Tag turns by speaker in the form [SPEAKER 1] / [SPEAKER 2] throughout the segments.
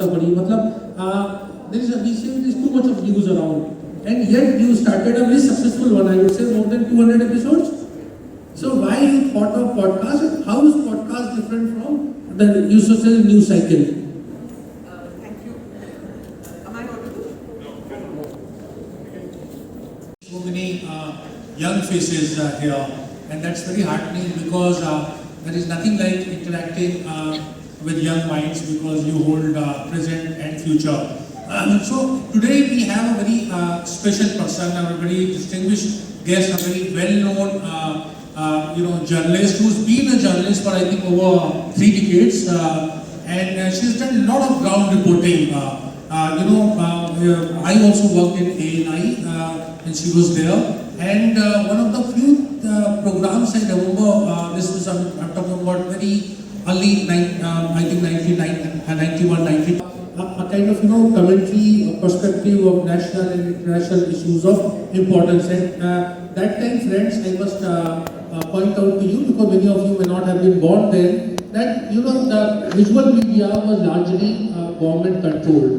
[SPEAKER 1] पुस्तक पढ़ी, मतलब there is too much of news around, and yet you started a very successful one. I would say more than 200 episodes. So why you thought of podcast, and how is podcast different from the usual news cycle?
[SPEAKER 2] Thank you. Am I audible?
[SPEAKER 1] So many young faces here, and that's very heartening because there is nothing like interacting with young minds because you hold present and future. So today we have a very special person, a very distinguished guest, a very well-known journalist who's been a journalist for I think over 3 decades, and she's done a lot of ground reporting. I also worked in ANI, and she was there. And one of the few programs I remember, this was I'm talking about very early, I think 1991, 92. A kind of commentary, a perspective of national and international issues of importance. And that time, friends, I must point out to you, because many of you may not have been born then, that the visual media was largely government controlled.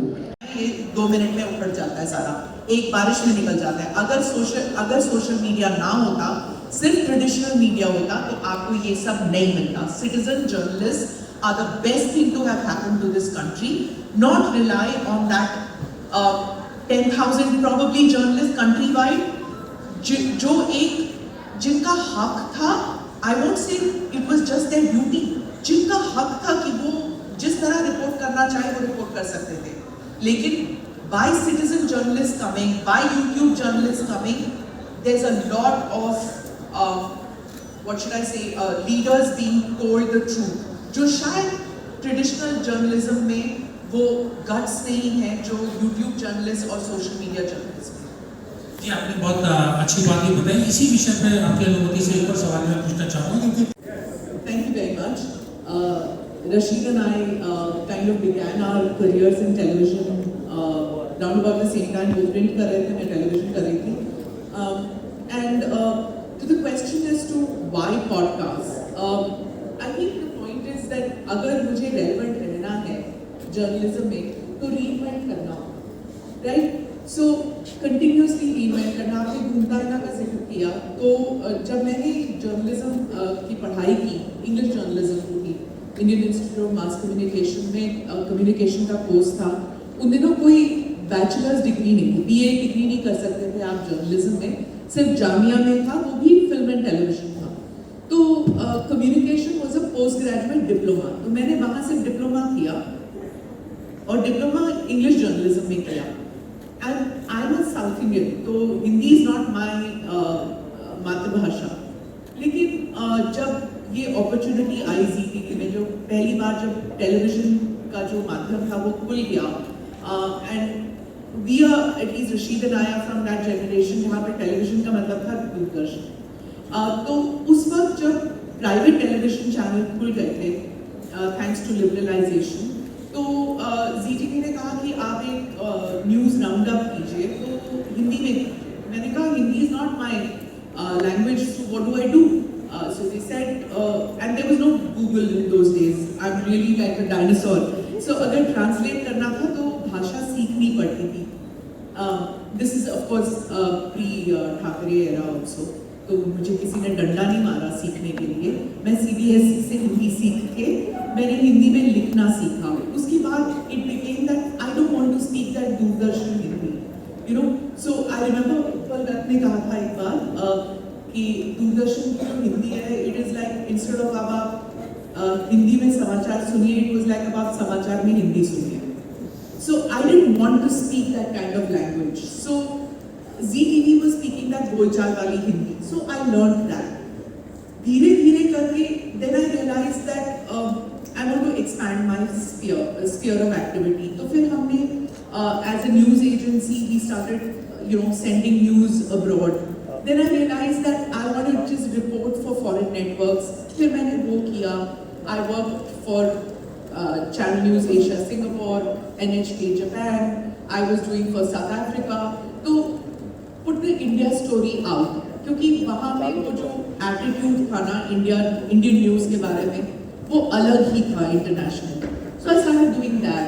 [SPEAKER 2] 2 minute में उखड़ जाता है सारा, एक बारिश में निकल जाता है। अगर सोशल मीडिया ना होता, सिर्फ ट्रेडिशनल मीडिया होता, तो आपको ये सब नहीं मिलता। Citizen journalist are the best thing to have happened to this country. Not rely on that 10,000 probably journalists countrywide, जो एक जिनका हक था, I won't say it was just their duty, जिनका हक था कि वो जिस तरह रिपोर्ट करना चाहे वो रिपोर्ट कर सकते थे। लेकिन by citizen journalists coming, by YouTube journalists coming, there's a lot of what should I say, leaders being told the truth, जो शायद ट्रेडिशनल जर्नलिज्म में वो गट्स नहीं है जो यूट्यूब जर्नलिस्ट और सोशल मीडिया जर्नलिस्ट में।
[SPEAKER 1] जी, आपने बहुत अच्छी बात ही बताई। इसी विषय पे आपकी अनुमति से एक और सवाल मैं पूछना चाहता हूँ क्योंकि
[SPEAKER 2] Thank you very much. Rashid and I kind of began our careers in television round about the same time. वो प्रिंट कर रहे थे, मैं टेलीविजन कर रही थी। And to the question as to why podcast, I think the point is that अगर मुझे relevant रहना है जर्नलिज्म में तो reinvent करना होगा, right? So continuously reinvent करना। आपने घूमता है ना का जिक्र किया, तो जब मैंने जर्नलिज्म की पढ़ाई की, इंग्लिश जर्नलिज्म की, Indian institute of mass communication में कम्युनिकेशन का कोर्स था। उन दिनों कोई बैचलर्स डिग्री नहीं थी, BA डिग्री नहीं कर सकते थे आप जर्नलिज्म में, सिर्फ जामिया में था, वो भी फिल्म एंड टेलीविजन था। तो communication was a post graduate diploma, तो मैंने वहाँ से डिप्लोमा किया और डिप्लोमा इंग्लिश जर्नलिज्म में किया। And I am a south Indian, तो हिंदी इज नॉट माय मातृभाषा, लेकिन जब ये अपॉर्चुनिटी आई ZTV में, जो पहली बार जब टेलीविजन का जो माध्यम था वो खुल गया, and we are at least Rashid and I are from that generation जहाँ पे टेलीविजन का मतलब था दूरदर्शन। तो उस वक्त जब प्राइवेट टेलीविजन चैनल खुल गए थे थैंक्स टू लिबरलाइजेशन, तो ZTV ने कहा कि आप एक न्यूज़ राउंड अप कीजिए, तो हिंदी में। मैंने कहा Hindi is not my language, so what do I do? So they said, and there was no Google in those days. I'm really like a dinosaur. So अगर translate करना था तो भाषा सीखनी पड़ती थी। This is of course pre Thackeray era also. तो मुझे किसी ने डंडा नहीं मारा सीखने के लिए। मैं CBSE से हिंदी सीख के मैंने हिंदी में लिखना सीखा। उसके बाद it became that I don't want to speak that Doordarshan Hindi, you know. So I remember पल रत्न ने कहा था एक बार कि दूरदर्शन की जो हिंदी है, it is like instead of अब आप हिंदी में समाचार सुनिए, इट वाज लाइक अब आप समाचार में हिंदी सुनिए। So I didn't want to speak that kind of language, so ZTV was speaking that बोलचाल वाली Hindi, so I learned that. धीरे धीरे करके then I realise that I want to expand my sphere of activity. तो फिर हमने as a news agency we started sending news abroad. Then I realized that I wanted to just report for foreign networks. फिर मैंने वो किया। I worked for Channel News Asia Singapore, NHK Japan. I was doing for South Africa. तो put the India story out, क्योंकि वहाँ पे वो जो attitude था ना Indian news के बारे में, वो अलग ही था international. So I started doing that.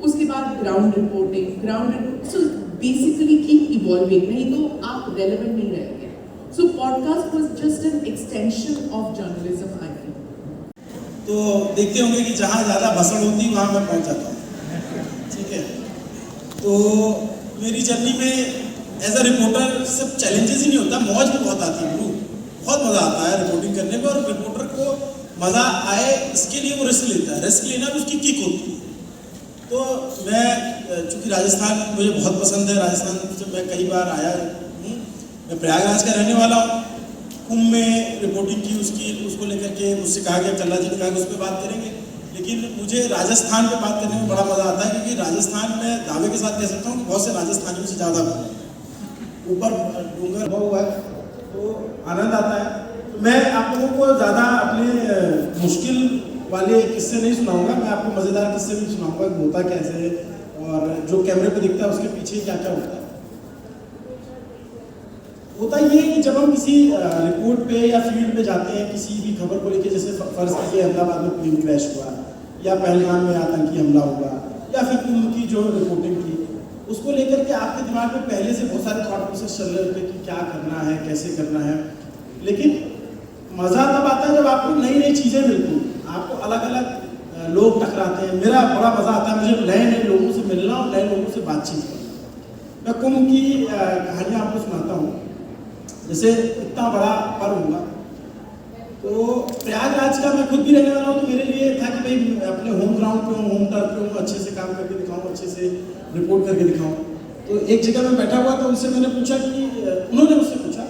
[SPEAKER 2] उसके बाद ground reporting, so basically keep evolving, नहीं तो आप रेलेवेंट नहीं रहेंगे. So podcast was just an extension of journalism I think.
[SPEAKER 3] तो देखते होंगे कि जहाँ ज़्यादा भसड़ होती वहाँ मैं पहुँच जाता हूँ, ठीक है. तो मेरी जर्नी में एज अ रिपोर्टर सिर्फ चैलेंजेस ही नहीं होता, मौज भी बहुत आती है. बहुत मज़ा आता है रिपोर्टिंग करने में, और रिपोर्टर को मज़ा आए इसके लिए वो रिस्क लेता है. रिस्क लेना भी उसकी किक होती है. तो मैं चूँकि राजस्थान मुझे बहुत पसंद है, राजस्थान से मैं कई बार आया हूँ. मैं प्रयागराज का रहने वाला हूँ. कुंभ में रिपोर्टिंग की उसको लेकर के मुझसे कहा गया, कल्ला जी ने कहा कि उस पर बात करेंगे. लेकिन मुझे राजस्थान पे बात करने में बड़ा मज़ा आता है, क्योंकि राजस्थान में दावे के साथ कह सकता हूँ कि बहुत से राजस्थानियों से ज़्यादा ऊपर डूंगर हुआ है, तो आनंद आता है. तो मैं आप लोगों को ज़्यादा अपने मुश्किल वाले किस्से नहीं सुनाऊंगा, मैं आपको मज़ेदार किस्से भी सुनाऊंगा कि होता कैसे है और जो कैमरे पे दिखता है उसके पीछे क्या क्या होता है. होता ये है कि जब हम किसी रिपोर्ट पे या फील्ड पे जाते हैं किसी भी खबर को लेके, जैसे फर्ज कीजिए अहमदाबाद में प्लेन क्रैश हुआ, या पहलगाम में आतंकी हमला हुआ, या फिर कुंभ की जो रिपोर्टिंग थी, उसको लेकर के आपके दिमाग में पहले से बहुत सारे थॉट प्रोसेस चल रहे होते हैं कि क्या करना है, कैसे करना है. लेकिन मज़ा तब आता है जब आपको नई नई चीज़ें मिलती हैं, आपको अलग अलग लोग टकराते हैं. मेरा बड़ा मज़ा आता है मुझे नए नए लोगों से मिलना और नए लोगों से बातचीत करना. मैं कुंभ की कहानियाँ आपको सुनाता हूँ. जैसे इतना बड़ा पर्व होगा, तो प्रयागराज का मैं खुद भी रहने वाला हूँ, तो मेरे लिए था कि भाई अपने होम ग्राउंड पे हूँ, होम टर्फ पे हूँ, अच्छे से काम करके दिखाऊँ, अच्छे से रिपोर्ट करके दिखाऊँ. तो एक जगह में बैठा हुआ था, उनसे मैंने पूछा कि उन्होंने मुझसे पूछा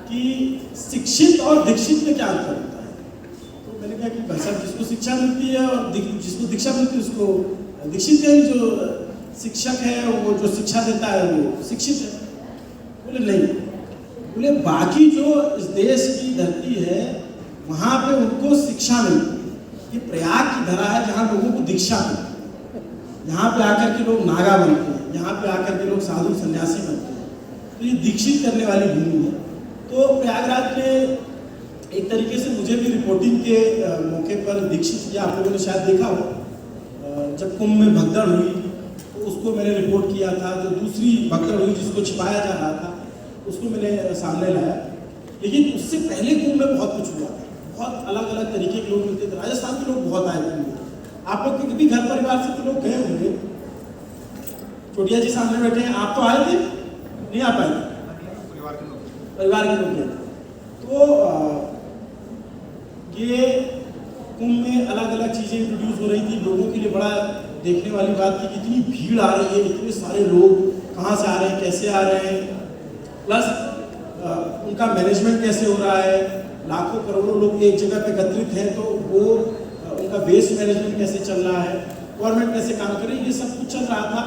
[SPEAKER 3] कि शिक्षित और दीक्षित में क्या अंतर होता है. तो मैंने कहा कि भाई साहब, जिसको शिक्षा मिलती है और जिसको दीक्षा मिलती है उसको दीक्षित है, जो शिक्षक है वो जो शिक्षा देता है वो शिक्षित है. बोले नहीं, बोले बाकी जो इस देश की धरती है वहाँ पे उनको शिक्षा मिलती है. ये प्रयाग की धरा है जहाँ लोगों को दीक्षा मिलती है. यहाँ पे आकर के लोग नागा बनते हैं, यहाँ पे आकर के लोग साधु सन्यासी बनते हैं. तो ये दीक्षित करने वाली भूमि है. तो प्रयागराज ने एक तरीके से मुझे भी रिपोर्टिंग के मौके पर दीक्षित किया. आप लोगों ने शायद देखा हो, जब कुंभ में भगदड़ हुई तो उसको मैंने रिपोर्ट किया था. जो दूसरी भगदड़ हुई जिसको छिपाया जा रहा था उसको मैंने सामने लाया. लेकिन उससे पहले कुंभ में बहुत कुछ हुआ था. बहुत अलग अलग तरीके के लोग मिलते थे. राजस्थान के लोग बहुत आए थे. आप लोग के भी घर परिवार से तो लोग गए होंगे. चोटिया जी सामने बैठे हैं, आप तो आए थे, नहीं आ पाए? परिवार के लोग गए. तो ये कुंभ में अलग अलग चीज़ें इंट्रोड्यूस हो रही थी. लोगों के लिए बड़ा देखने वाली बात थी कि इतनी भीड़ आ रही है, इतने सारे लोग कहाँ से आ रहे हैं, कैसे आ रहे हैं, प्लस उनका मैनेजमेंट कैसे हो रहा है. लाखों करोड़ों लोग एक जगह पे एकत्रित हैं, तो वो उनका वेस्ट मैनेजमेंट कैसे चल रहा है, गवर्नमेंट कैसे काम करे, ये सब कुछ चल रहा था.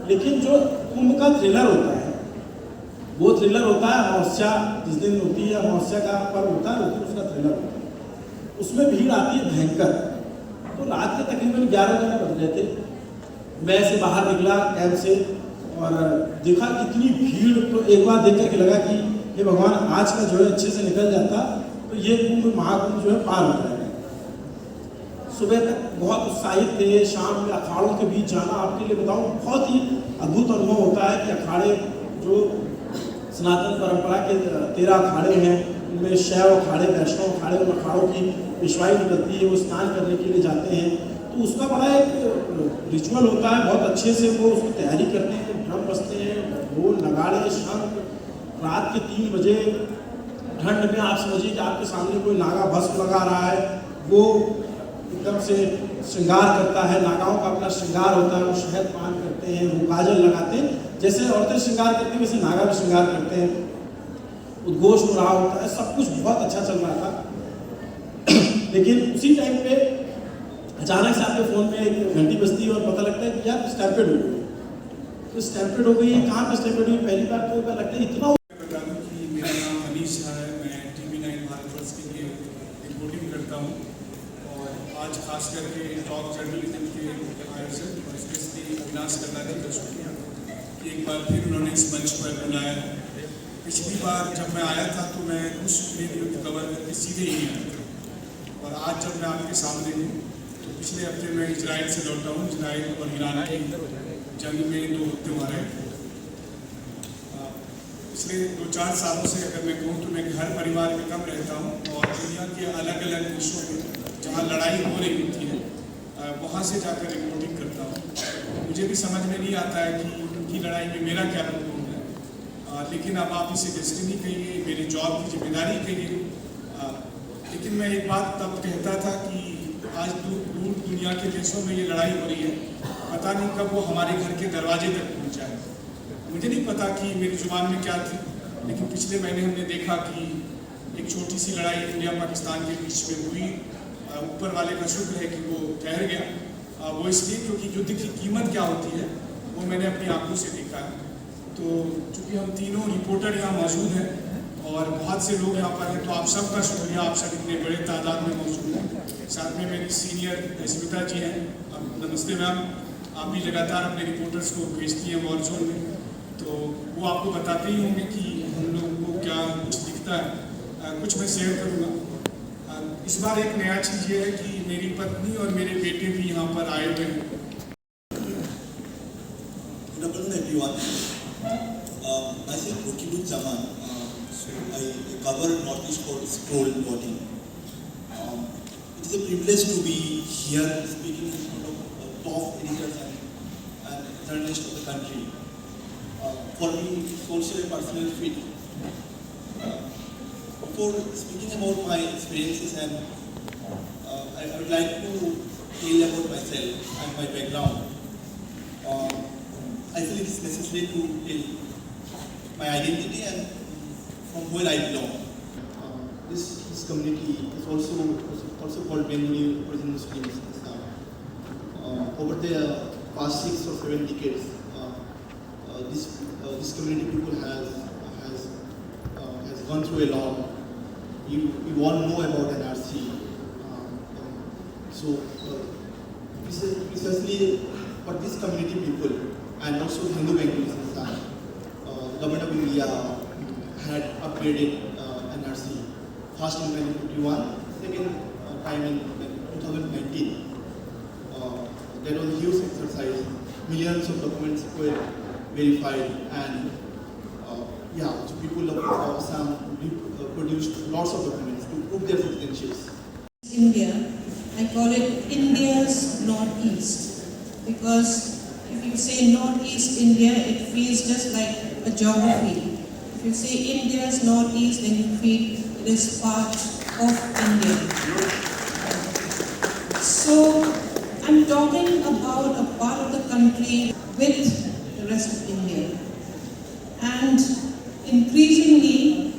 [SPEAKER 3] लेकिन जो कुंभ का थ्रिलर होता है वो थ्रिलर होता है अमावस्या जिस दिन होती है, अमावस्या का पर्व होता है, उस दिन उसका थ्रिलर होता है. उसमें भीड़ आती है भयंकर. तो रात के तकरीबन 11 बज रहे थे. मैं ऐसे बाहर निकला कैंप से और देखा कितनी भीड़. तो एक बार देख करके लगा कि ये भगवान आज का जो है अच्छे से निकल जाता तो ये कुंभ महाकुंभ जो है पार हो जाएगा. सुबह तक बहुत उत्साहित थे. शाम में अखाड़ों के बीच जाना, आपके लिए बताऊं, बहुत ही अद्भुत अनुभव होता है कि अखाड़े जो सनातन परंपरा के 13 अखाड़े हैं, उनमें शैव अखाड़े, वैष्णव अखाड़े, उन अखाड़ों की पेशवाई निकलती है, वो स्नान करने के लिए जाते हैं. तो उसका बड़ा एक रिचुअल होता है. बहुत अच्छे से वो उसकी तैयारी करते हैं. ड्रम बजते हैं, ढोल नगाड़े शंख. रात के 3 बजे ठंड में आप समझिए कि आपके सामने कोई नागा भस्म लगा रहा है, वो एकदम से श्रृंगार करता है. नागाओं का अपना श्रृंगार होता है. वो शहद पान करते हैं, वो काजल लगाते हैं. जैसे औरतें श्रृंगार करती हैं वैसे नागा भी श्रृंगार करते हैं. उद्घोष हो रहा होता है. सब कुछ बहुत अच्छा चल रहा था. लेकिन उसी टाइम पे अचानक से आपके फ़ोन में एक घंटी बजती है और पता लगता है कि यार स्टैम्पेड हो गई. तो स्टैम्पेड हो गई. कहाँ पे स्टैम्पेड हुई? पहली बार तो लगता है इतना.
[SPEAKER 4] मेरा नाम अनीश है. मैं TV9 भारतवर्ष के लिए रिपोर्टिंग करता हूँ. और आज खास करके टॉप जर्नलिज्म के आयोजक और स्पेशली अविनाश कल्ला जी का शुक्रिया कि एक बार फिर उन्होंने इस मंच पर बुलाया. पिछली बार जब मैं आया था तो मैं कुछ युद्ध कवर करके सीधे ही आया था. और आज जब मैं आपके सामने हूँ तो पिछले हफ्ते मैं इजराइल से लौटा हूँ। इजराइल और ईरान की जंग में 2 हफ्ते मारे। पिछले 2-4 सालों से अगर मैं कहूँ तो मैं घर परिवार में कम रहता हूँ और दुनिया के अलग अलग देशों में जहाँ लड़ाई हो रही होती है वहाँ से जाकर रिपोर्टिंग करता हूँ। मुझे भी समझ में नहीं आता है कि उनकी लड़ाई में मेरा क्या रोल है, लेकिन अब आप इसे डेस्टिनी कहिए, मेरी जॉब की जिम्मेदारी कहिए। लेकिन मैं एक बात तब कहता था कि आज दूर दुनिया के देशों में ये लड़ाई हो रही है, पता नहीं कब वो हमारे घर के दरवाजे तक पहुँच जाए। मुझे नहीं पता कि मेरी जुबान में क्या थी, लेकिन पिछले महीने हमने देखा कि एक छोटी सी लड़ाई इंडिया पाकिस्तान के बीच में हुई। ऊपर वाले का शुक्र है कि वो ठहर गया। वो इसलिए क्योंकि युद्ध की कीमत क्या होती है वो मैंने अपनी आंखों से देखा है। तो चूँकि हम तीनों रिपोर्टर यहाँ मौजूद हैं और बहुत से लोग यहाँ पर हैं, तो आप सबका शुक्रिया, आप सब इतने बड़े तादाद में मौजूद हैं। साथ में मेरी सीनियर स्मिता जी हैं। नमस्ते मैम, आप भी लगातार अपने रिपोर्टर्स को भेजती हैं वॉर जोन में, तो वो आपको बताते ही होंगे कि हम लोगों को क्या कुछ दिखता है। कुछ मैं शेयर करूँगा। इस बार एक नया चीज़ ये है कि मेरी पत्नी और मेरे बेटे भी यहाँ पर आए हुए हैं।
[SPEAKER 5] Good afternoon, everyone. Myself Rukibul Zaman. I cover Northeast Scroll voting. It is a privilege to be here speaking in front of top editors and journalists of the country. For me, it's also a personal feat. Before speaking about my experiences, and I would like to tell about myself and my background. I feel it is necessary to tell my identity and from where I belong. This community is also called Bengali Origin Muslims. Over the past 6 or 7 decades, this community people has gone through a lot. You all know about NRC. So precisely for this community people and also Hindu Bengalis, Government of India had upgraded NRC first in 1951, second time in 2019. There was a huge exercise. Millions of documents were verified, and so people of Assam produced lots of documents to prove their citizenships.
[SPEAKER 6] India, I call it India's Northeast, because if you say Northeast India, it feels just like a geography. If you say India's Northeast, then you feel it is part of India. So I'm talking about a part of the country with the rest of India. And increasingly,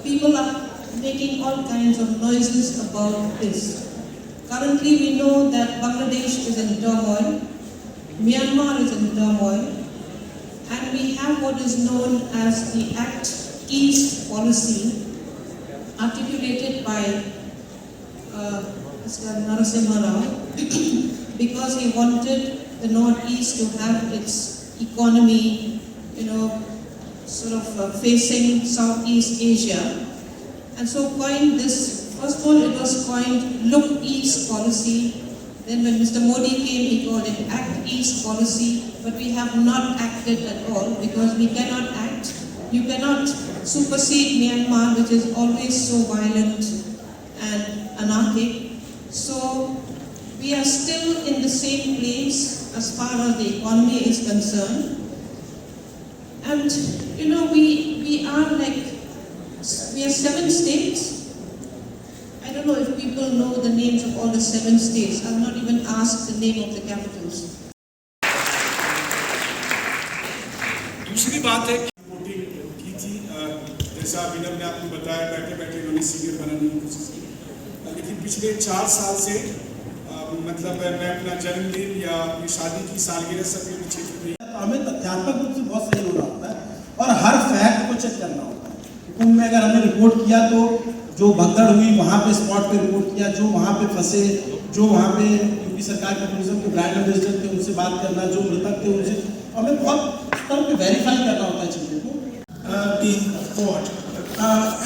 [SPEAKER 6] people are making all kinds of noises about this. Currently, we know that Bangladesh is in turmoil, Myanmar is in turmoil, and we have what is known as the Act East policy, articulated by Mr. Narasimha Rao, because he wanted the Northeast to have its economy, sort of facing Southeast Asia. And so coined this, first of all it was coined Look East policy. Then when Mr. Modi came, he called it Act East policy. But we have not acted at all, because we cannot act. You cannot supersede Myanmar, which is always so violent and anarchic. So we are still in the same place as far as the economy is concerned. And we are 7 states. I don't know if people know the names of all the 7 states. I've not even asked the name of the capitals.
[SPEAKER 4] दूसरी बात है reporting की थी, जैसा अभिनव ने आपको बताया, बैठे बैठे उन्होंने सीनियर बनाने की कोशिश की, लेकिन पिछले 4 साल से मैं अपना जन्मदिन या अपनी शादी की सालगिरह सबके पीछे नहीं।
[SPEAKER 3] हमें तथ्यात्मक रूप से बहुत सही होना होता है और हर फैक्ट को चेक करना होता है। कुंभ में अगर हमने रिपोर्ट किया तो जो भगदड़ हुई वहाँ पे स्पॉट पे रिपोर्ट किया, जो वहाँ पे फंसे, जो वहाँ पे यूपी सरकार के टूरिज्म के ब्रांड एम्बेसडर थे उनसे बात करना, जो मृतक थे उनसे, हमें बहुत स्तर पे वेरीफाई करना होता है चीज़ों को।
[SPEAKER 7] Being fought.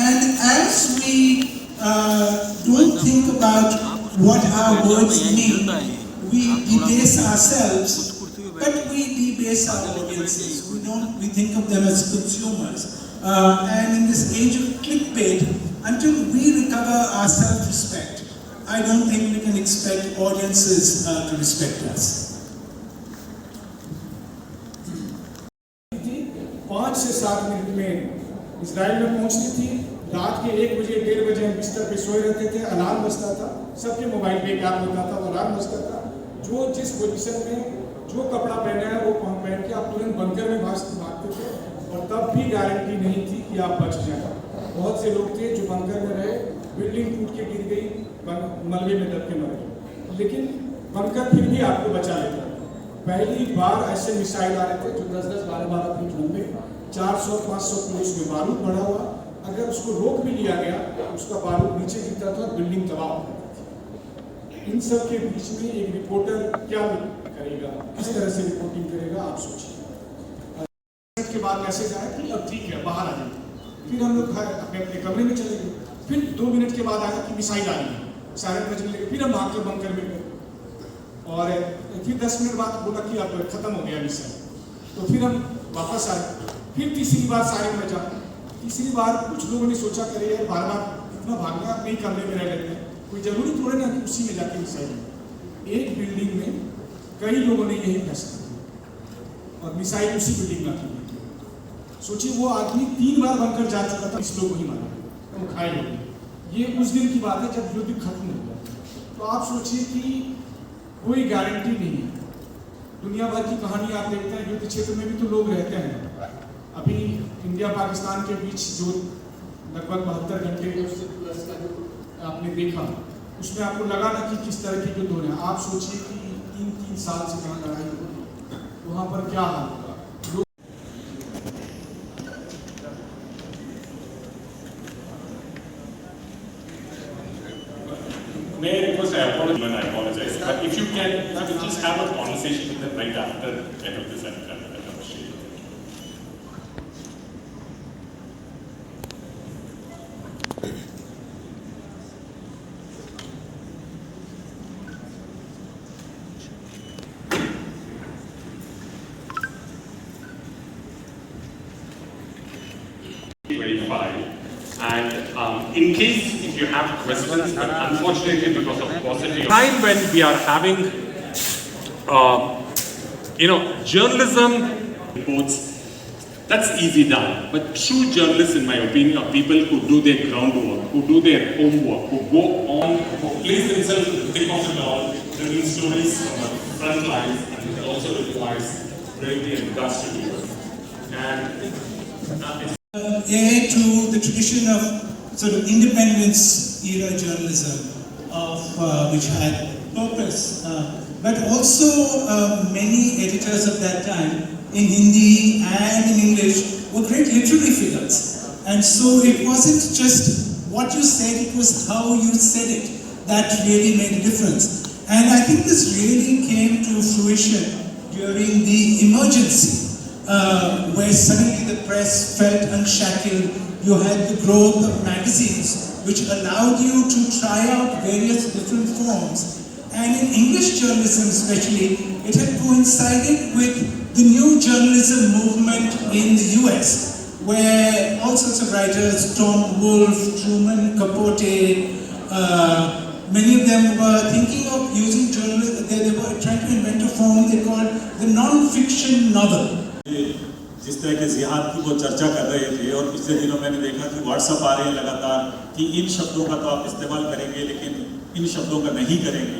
[SPEAKER 7] And as we don't think about what our words mean, debase ourselves, but we debase our audiences. We think of them as consumers. And in this age of clickbait, until we recover our self-respect, I don't think we can expect audiences to respect us.
[SPEAKER 4] 5 से 7 minute में Israel में पहुंचती थी। रात के 1 बजे 1:30 बजे हम बिस्तर पे सोए रहते थे, अलार्म बजता था, सबके मोबाइल पे एक ऐप होता था, वो अलार्म बजता था। जो जिस पोजीशन में जो कपड़ा पहना है वो पहन के आप तुरंत बंकर में भागते थे, और तब भी गारंटी नहीं थी कि आप बच जाए। बहुत से लोग थे जो बंकर में रहे, बिल्डिंग टूट के गिर गई, मलबे में दब के मर गए, लेकिन बंकर फिर भी आपको बचा लेता था। पहली बार ऐसे मिसाइल आ रहे थे जो 10-10, 12-12 फीट लंबे, 400-500 किलो उसमें बारूद भरा हुआ, अगर उसको रोक भी लिया गया तो उसका बारूद नीचे गिरता था, बिल्डिंग तबाह हो जाती थी। इन सब के बीच में एक रिपोर्टर क्या करेगा, किस तरह से रिपोर्टिंग करेगा, आप सोचिए। के बाद मैसेज आया कि अब ठीक है, बाहर आ जाइए। फिर हम लोग अपने अपने कमरे में चले गए। फिर 2 मिनट के बाद आया कि मिसाइल आ रही है, सायरन बजने लगे। फिर हम भागकर बंकर में गए, और फिर 10 मिनट बाद बोला कि अब खत्म हो गया मिसाइल। तो फिर हम वापस आए। फिर तीसरी बार सायरन बजा। तीसरी बार कुछ लोगों ने सोचा करे यार बार-बार इतना भागना, अपने ही कमरे में रह लेते हैं, कोई जरूरी थोड़े ना कि उसी में जाके मिसाइल। एक बिल्डिंग में कई लोगों ने यही फैसला किया और मिसाइल उसी बिल्डिंग में आती। सोचिए वो आदमी 3 बार बनकर जा चुका था, इस लोग को ही मारा, तो घायल हो गए। ये उस दिन की बात है जब युद्ध खत्म हो गया। तो आप सोचिए कि कोई गारंटी नहीं है। दुनिया भर की कहानी आप देखते हैं, युद्ध क्षेत्र में भी तो लोग रहते हैं। अभी इंडिया पाकिस्तान के बीच जो लगभग 72 घंटे आपने देखा, उसमें आपको लगा ना कि किस तरह के युद्ध हो रहे हैं। आप सोचिए कि 3-3 साल से कहाँ लड़ाई हो रही है, वहाँ पर क्या हाल होगा।
[SPEAKER 8] May I request, I apologize, but if you can just have a conversation with them right after end of this and and in case if you have questions, but unfortunately because of paucity of time when we are having, journalism reports, that's easy done. But true journalists, in my opinion, are people who do their groundwork, who do their homework, who go on, who place themselves in the thick of it all, bringing stories from the front lines, and it also requires bravery and guts to do it. And
[SPEAKER 7] Heir to the tradition of sort of independence era journalism which had purpose, but also many editors of that time in Hindi and in English were great literary figures, and so it wasn't just what you said, it was how you said it that really made a difference. And I think this really came to fruition during the emergency, where suddenly the press felt unshackled. You had the growth of magazines which allowed you to try out various different forms. And in English journalism especially, it had coincided with the new journalism movement in the US, where all sorts of writers, Tom Wolfe, Truman Capote, many of them were thinking of using journalism. They were trying to invent a form they called the non-fiction novel.
[SPEAKER 9] जिस तरह के जिहाद की वो चर्चा कर रहे थे, और पिछले दिनों मैंने देखा कि व्हाट्सएप आ रहे हैं लगातार कि इन शब्दों का तो आप इस्तेमाल करेंगे लेकिन इन शब्दों का नहीं करेंगे।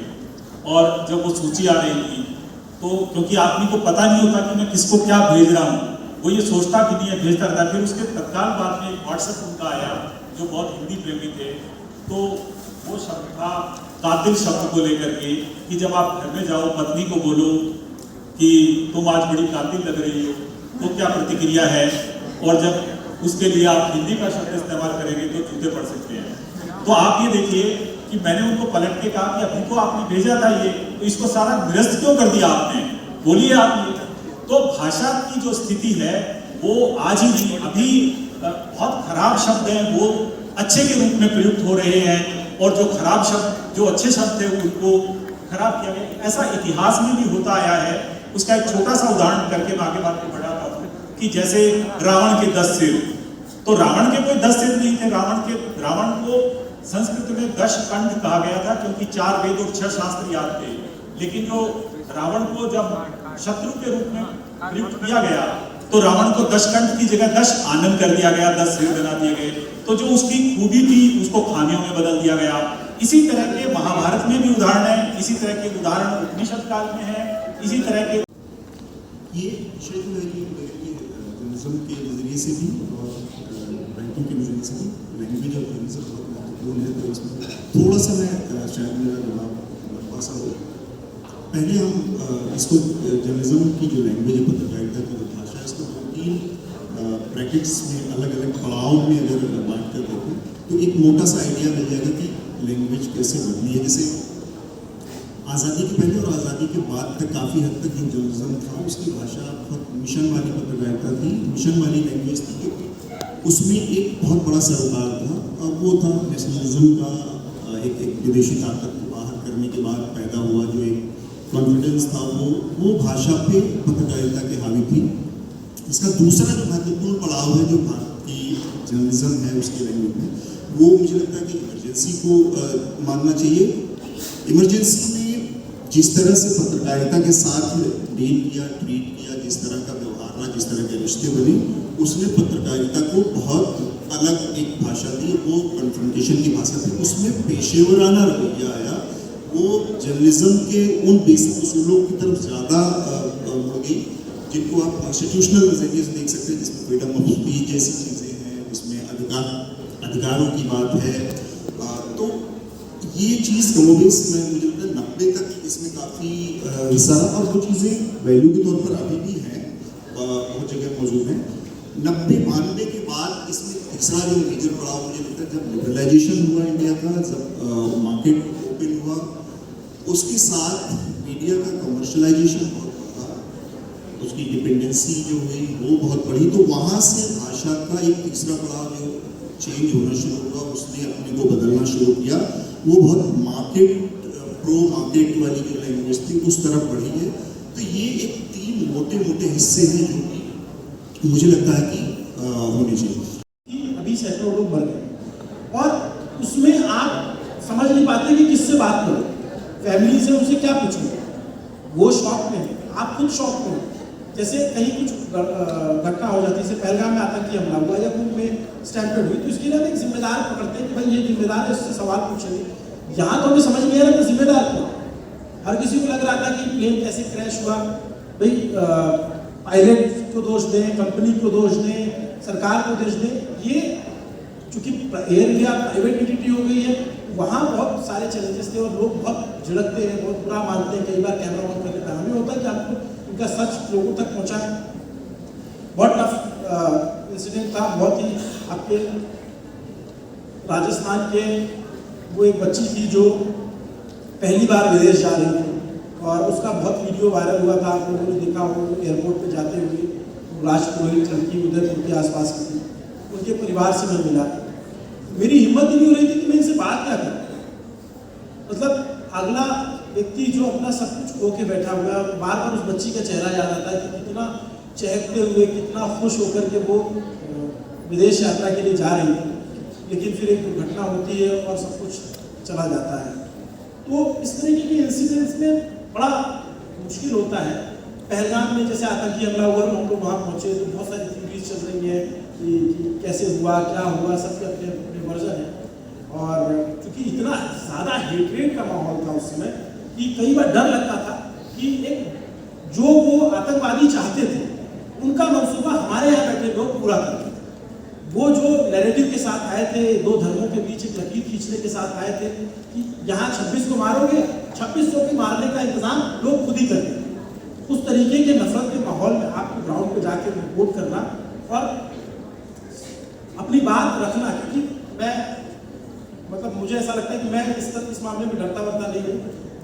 [SPEAKER 9] और जब वो सूची आ रही थी तो क्योंकि आदमी को पता नहीं होता कि मैं किसको क्या भेज रहा हूँ, वो ये सोचता कि नहीं है, भेजता रहता। फिर उसके तत्काल बाद में व्हाट्सएप उनका आया जो बहुत हिंदी प्रेमी थे, तो वो शब्द था कातिल शब्द को लेकर के कि जब आप घर में जाओ पत्नी को बोलो कि तुम आज बड़ी कातिल लग रही हो तो क्या प्रतिक्रिया है, और जब उसके लिए आप हिंदी का शब्द इस्तेमाल करेंगे तो जूते पड़ सकते हैं। तो आप ये देखिए कि मैंने उनको पलट के कहा कि अभी तो आपने भेजा था ये, तो इसको सारा निरस्त क्यों कर दिया आपने, बोलिए आप ये। तो भाषा की जो स्थिति है वो आज ही नहीं, अभी बहुत खराब शब्द हैं वो अच्छे के रूप में प्रयुक्त हो रहे हैं, और जो खराब शब्द, जो अच्छे शब्द थे उनको खराब किया गया। ऐसा इतिहास में भी होता आया है। उसका एक छोटा सा उदाहरण करके मैं आगे बात में बढ़ाता हूँ कि जैसे रावण के 10 सिर, तो रावण के कोई 10 सिर नहीं थे। रावण को संस्कृत में 10 कंठ कहा गया था क्योंकि 4 वेद और 6 शास्त्र याद थे। लेकिन जो रावण को जब शत्रु के रूप में प्रयुक्त किया गया तो रावण को 10 कंठ की जगह 10 आनंद कर दिया गया, 10 सिर बना दिए गए। तो जो उसकी खूबी थी उसको खामियों में बदल दिया गया। इसी तरह के महाभारत में भी उदाहरण है, इसी तरह के उदाहरण उपनिषद काल में है, इसी तरह के
[SPEAKER 10] ये विषय जो है कि जर्नलिज्म के नज़रिए से भी और बैंकिंग के नज़रिए से भी लैंग्वेज और जर्नलिज्म बहुत महत्वपूर्ण है। तो इसमें थोड़ा सा मैं शायद मेरा जवाब लंबा सा हो। पहले हम इसको जर्नलिज्म की जो लैंग्वेज है, पत्रकारिता की जो भाषा है, इसको 2-3 ब्रैकेट्स में अलग अलग पड़ाव में अगर बात कर देते तो एक मोटा सा आइडिया मिल जाएगा कि लैंग्वेज कैसे बदली है। जैसे आज़ादी के पहले और आज़ादी के बाद तक काफ़ी हद तक जो जर्नलिज्म था उसकी भाषा बहुत मिशन वाली पत्रकारिता थी, मिशन वाली लैंग्वेज थी, क्योंकि उसमें एक बहुत बड़ा सरोकार था और वो था नेशनलिज्म का एक विदेशी ताकत को बाहर करने के बाद पैदा हुआ जो एक कॉन्फिडेंस था, वो भाषा पे पत्रकारिता के हावी थी। इसका दूसरा जो महत्वपूर्ण पड़ाव है जो भारतीय जर्नलिज्म है उसके लैंग्वेज में, वो मुझे लगता है कि इमरजेंसी को मानना चाहिए। इमरजेंसी में जिस तरह से पत्रकारिता के साथ डील किया, ट्रीट किया, जिस तरह का व्यवहार रहा, जिस तरह के रिश्ते बने, उसने पत्रकारिता को बहुत अलग एक भाषा दी। वो कन्फ्रंटेशन की भाषा थी, उसमें पेशेवराना रवैया आया। वो जर्नलिज्म के उन बेसिक उसूलों की तरफ ज़्यादा मुड़ गई जिनको आप कॉन्स्टिट्यूशनल नजरिए से देख सकते हैं, जिसमें फ्रीडम ऑफ स्पीच जैसी चीज़ें हैं, जिसमें अधिकारों की बात है। तो ये चीज़ कमोबेश में मुझे लगता है 90 तक इसमें काफ़ी हिस्सा, और वो चीज़ें वैल्यू के तौर पर अभी भी हैं, बहुत जगह मौजूद हैं। 90-92 के बाद इसमें तीसरा जो मेजर पड़ाव मुझे लगता है जब लिबरलाइजेशन हुआ इंडिया का, जब मार्केट ओपन हुआ, उसके साथ मीडिया का कमर्शलाइजेशन बहुत बढ़ा, उसकी डिपेंडेंसी जो हुई वो बहुत बढ़ी। तो वहाँ से भाषा का एक तीसरा पड़ाव जो चेंज होना शुरू हुआ, उसने अपने को बदलना शुरू किया। वो बहुत प्रो मार्केट वाली जो लैंग्वेज थी उस तरफ बढ़ी है। तो ये एक 3 मोटे हिस्से हैं जो कि मुझे लगता है कि होने चाहिए।
[SPEAKER 3] अभी सैकड़ों लोग मर गए और उसमें आप समझ नहीं पाते कि किससे बात करो, फैमिली से उनसे क्या पूछो, वो शौक में है, आप खुद शौक में हो। जैसे कहीं कुछ घटना हो जाती है, जैसे पहलगाम में आतंकी हमला हुआ या कुंभ में स्टैम्पेड हुई, तो इसके लिए एक जिम्मेदार पकड़ते हैं कि भाई ये जिम्मेदार है, इससे सवाल पूछेंगे। यहाँ तो हमें समझ नहीं आ रहा था जिम्मेदार कौन। हर किसी को लग रहा था कि प्लेन कैसे क्रैश हुआ, भाई पायलट को दोष दें, कंपनी को दोष दें, सरकार को दोष दें। ये चूंकि एयर इंडिया प्राइवेट एंटिटी हो गई है, वहाँ बहुत सारे चैलेंजेस थे और लोग बहुत झिड़कते हैं, बहुत बुरा मानते हैं, कई बार कैमरा ऑन कर देता है। हमें होता है कि आपको उनका सच लोगों तक पहुँचाएं। बहुत टफ इंसिडेंट था, बहुत ही आपके राजस्थान के वो एक बच्ची थी जो पहली बार विदेश जा रही थी और उसका बहुत वीडियो वायरल हुआ था, आप लोगों ने देखा हो। एयरपोर्ट पे जाते हुए राजपुरोहित लड़की उदयपुर के आसपास की थी, उनके परिवार से मैं मिला। मेरी हिम्मत ही नहीं हो रही थी कि मैं इनसे बात क्या करूं। मतलब अगला व्यक्ति जो अपना सब कुछ खो के बैठा हुआ है, बार बार उस बच्ची का चेहरा याद आता है कि कितना चहकते हुए, कितना खुश होकर के वो विदेश यात्रा के लिए जा रही थी, लेकिन फिर एक दुर्घटना होती है और सब कुछ चला जाता है। तो इस तरीके के इंसिडेंट्स में बड़ा मुश्किल होता है। पहलगाम में जैसे आतंकी हमला हुआ, हम लोग वहाँ पहुँचे तो बहुत सारी थ्योरीज चल रही है कि कैसे हुआ, क्या हुआ, सबके अपने अपने वर्जन है। और क्योंकि इतना ज़्यादा हेट्रेड का माहौल था उस समय कि कई बार डर लगता था कि एक जो वो आतंकवादी चाहते थे उनका मंसूबा हमारे यहाँ बैठे लोग पूरा करते थे। वो जो नैरेटिव के साथ आए थे, 2 धर्मों के बीच एक लकीर खींचने के साथ आए थे कि यहाँ 26 को मारोगे, 2600 के मारने का इंतजाम लोग खुद ही करते थे। उस तरीके के नफरत के माहौल में आपको ग्राउंड पे जाके रिपोर्ट करना और अपनी बात रखना, क्योंकि मैं मतलब मुझे ऐसा लगता है कि मैं इस मामले में डरता वरता नहीं हूँ।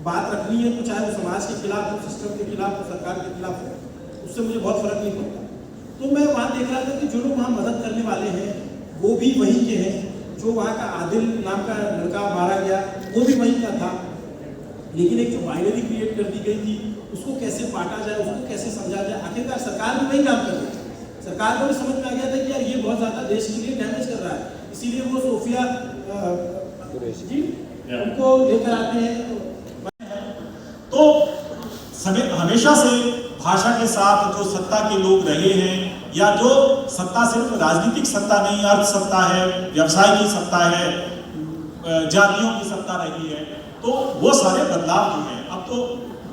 [SPEAKER 3] बात रखनी है तो चाहे वो समाज के खिलाफ हो, सिस्टम के खिलाफ हो, सरकार के खिलाफ हो, उससे मुझे बहुत फर्क नहीं पड़ता। तो मैं वहाँ देख रहा था कि जो लोग वहाँ मदद करने वाले हैं वो भी वहीं के हैं। जो वहाँ का आदिल नाम का लड़का मारा गया वो भी वहीं का था। लेकिन एक जो बाइनरी क्रिएट कर दी गई थी उसको कैसे बांटा जाए, उसको कैसे समझा जाए, आखिरकार सरकार भी वही काम कर रही है। सरकार को भी समझ में आ गया था कि यार ये बहुत ज़्यादा देश के लिए डैमेज कर रहा है, इसीलिए वो सोफिया जी उनको लेकर आते हैं।
[SPEAKER 9] तो हमेशा से भाषा के साथ जो सत्ता के लोग रहे हैं, या जो सत्ता सिर्फ राजनीतिक सत्ता नहीं, अर्थ सत्ता है, व्यवसाय की सत्ता है, जातियों की सत्ता रही है, तो वो सारे बदलाव जो हैं, अब तो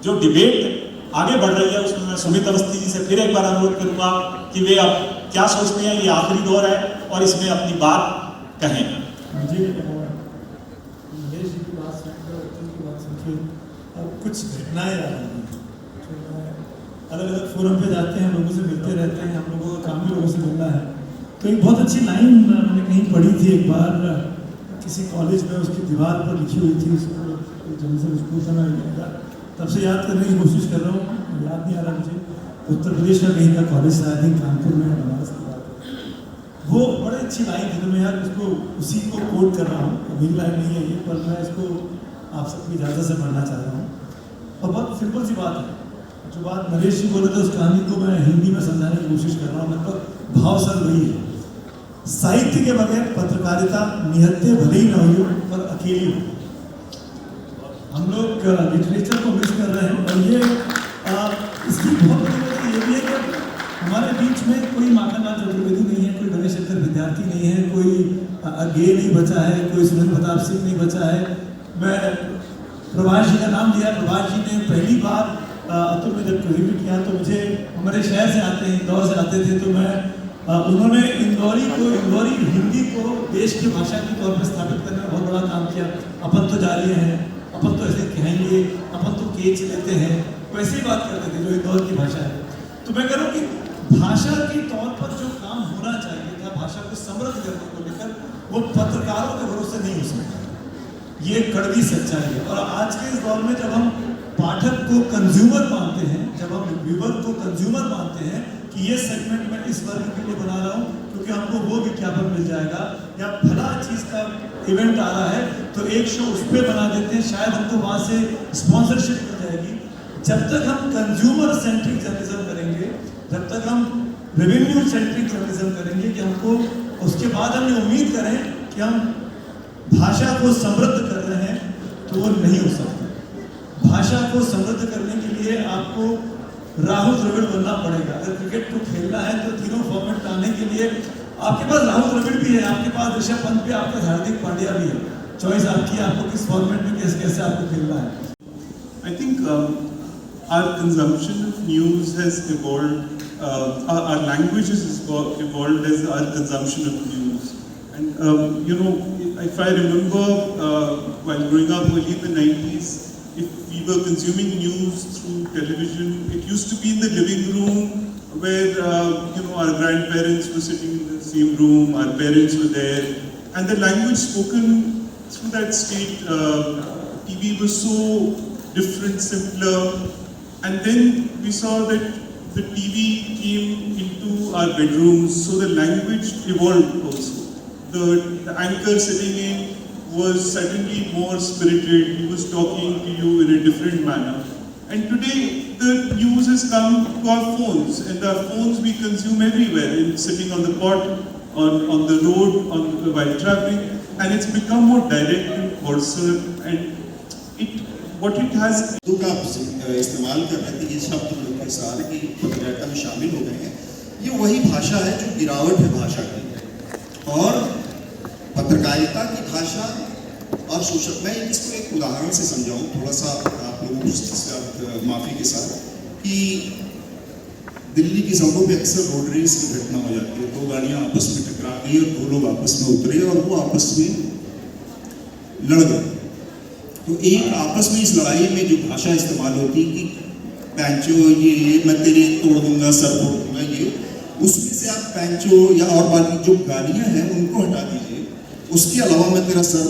[SPEAKER 9] जो डिबेट आगे बढ़ रही है उसमें मैं सुमित अवस्थी जी से फिर एक बार अनुरोध करूंगा कि वे अब क्या सोचते हैं, ये आखिरी दौर है और इसमें अपनी बात कहें।
[SPEAKER 11] मुझे महेश जी की बात सुनकर, अर्जुन की बात सुनकर अब कुछ घटनाएं आ रही हैं। अलग अलग फोरम पे जाते हैं, लोगों से मिलते रहते हैं, हम लोगों का काम भी लोगों से मिलना है। तो एक बहुत अच्छी लाइन मैंने कहीं पढ़ी थी एक बार, किसी कॉलेज में उसकी दीवार पर लिखी हुई थी, जर्नलिज्म स्कूल था, मैं तब से याद करने की कोशिश कर रहा हूँ, याद नहीं आ रहा मुझे, उत्तर प्रदेश का कहीं का कॉलेज था, आई थिंक कानपुर में, बनारस की बात है। वो बड़ी अच्छी लाइन थी, तो मैं यार उसको उसी को कोट कर रहा हूँ, अभी लाइन नहीं है ये, पर मैं इसको आप सबकी इजाज़त से पढ़ना चाह रहा हूँ। और बहुत सिंपल सी बात है, जो बात नरेश जी बोले थे उस कहानी को मैं हिंदी में समझाने की कोशिश कर रहा हूँ, लगभग भाव सर वही है। साहित्य के बगैर पत्रकारिता निहत्ते भले ही न हो पर अकेली हो। हम लोग लिटरेचर को मिस कर रहे हैं, और ये इसकी बहुत बड़ी वजह ये भी है कि हमारे बीच में कोई माखनलाल चतुर्वेदी नहीं है, कोई गणेश शंकर विद्यार्थी नहीं है, कोई गे नहीं बचा है, कोई सुरेंद्र प्रताप सिंह नहीं बचा है। मैं प्रभाष जी का नाम लिया, प्रभाष जी ने पहली बार अतुल में जब रिव्यू किया तो मुझे हमारे शहर से आते हैं, इंदौर से आते थे, तो मैं उन्होंने इंदौरी हिंदी को देश की भाषा के तौर पर स्थापित करने में बहुत बड़ा काम किया। अपन तो जारिए हैं, अपन तो ऐसे कहेंगे, अपन तो केच लेते हैं, वैसे ही बात करते थे जो इंदौर की भाषा है। तो मैं कह रहा हूँ कि भाषा के तौर पर जो काम होना चाहिए था भाषा को समृद्ध करने को लेकर, वो पत्रकारों के भरोसे नहीं हो सकता। ये कड़वी सच्चाई है। और आज के इस दौर में जब हम पाठक को कंज्यूमर मानते हैं, जब हम व्यूअर को कंज्यूमर मानते हैं कि ये सेगमेंट मैं इस वर्ग के लिए बना रहा हूँ क्योंकि हमको वो विज्ञापन मिल जाएगा, या फला चीज़ का इवेंट आ रहा है तो एक शो उस पर बना देते हैं, शायद हमको वहाँ से स्पॉन्सरशिप मिल जाएगी। जब तक हम कंज्यूमर सेंट्रिक जर्नलिज्म करेंगे, जब तक हम रेवेन्यू सेंट्रिक जर्नलिज्म करेंगे कि हमको उसके बाद हम ये उम्मीद करें कि हम भाषा को समृद्ध कर रहे हैं, तो वो नहीं हो सकता। भाषा को समृद्ध करने के लिए आपको राहुल द्रविड़ बनना पड़ेगा। अगर क्रिकेट को खेलना है तो तीनों फॉर्मेट लाने के लिए आपके पास राहुल द्रविड़ भी है, आपके पास ऋषभ पंत भी, आपके हार्दिक पांड्या भी है। चॉइस आपकी, आपको किस फॉर्मेट में कैसे आपको खेलना है।
[SPEAKER 10] I think our consumption of news has evolved, our language has evolved as our consumption of news. And you know, if I remember while growing up early in the 90s, if we were consuming news through television, it used to be in the living room where you know, our grandparents were sitting in the same room, our parents were there, and the language spoken through that state TV was so different, simpler. And then we saw that the TV came into our bedrooms, so the language evolved also. The anchor sitting in was suddenly more spirited, he was talking to you in a different manner. And today the news has come to our phones, and our phones we consume everywhere, in sitting on the cot, on the road, while traveling, and it's become more direct and coarser, and what it has.
[SPEAKER 12] का इस्तेमाल कर रहे थे, ये शब्द लोग के साथ की पत्रकारिता में शामिल हो गए हैं। ये वही भाषा है जो गिरावट है भाषा की, और पत्रकारिता की भाषा और शोषण। मैं इसको एक उदाहरण से समझाऊं, थोड़ा सा आप लोगों को माफ़ी के साथ, कि दिल्ली की सड़कों पे अक्सर रोड रेस की घटना हो जाती है। दो गाड़ियां आपस में टकरा गई और दो लोग आपस में उतरे और वो आपस में लड़ गए। तो एक आपस में इस लड़ाई में जो भाषा इस्तेमाल होती है कि पैंचो, ये मैं तेरे तोड़ दूंगा, सर फोड़ दूंगा, ये उसमें से आप पैंचो या और बाकी जो गालियां हैं उनको हटा दीजिए, उसके अलावा मैं तेरा सर